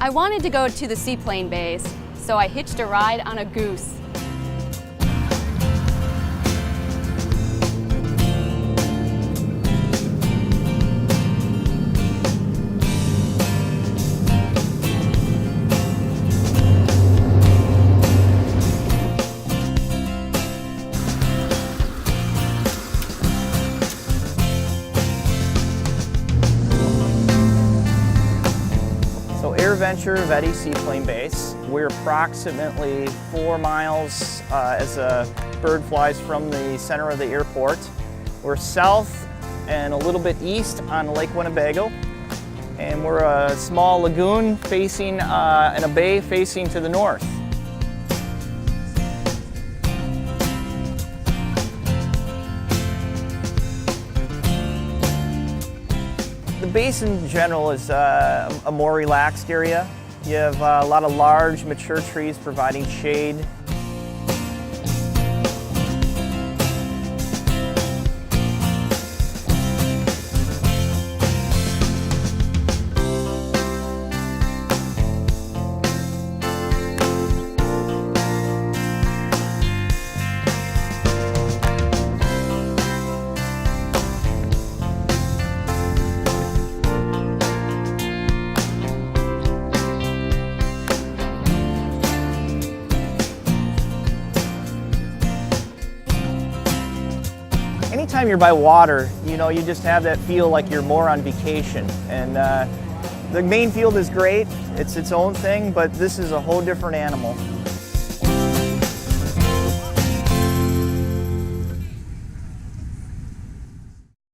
I wanted to go to the seaplane base, so I hitched a ride on a goose. AirVenture Seaplane Base. We're approximately 4 miles as a bird flies from the center of the airport. We're south and a little bit east on Lake Winnebago. And we're a small lagoon facing and a bay facing to the north. The base in general is a more relaxed area. You have a lot of large, mature trees providing shade. Anytime you're by water, you just have that feel like you're more on vacation. And the main field is great, it's its own thing, but this is a whole different animal.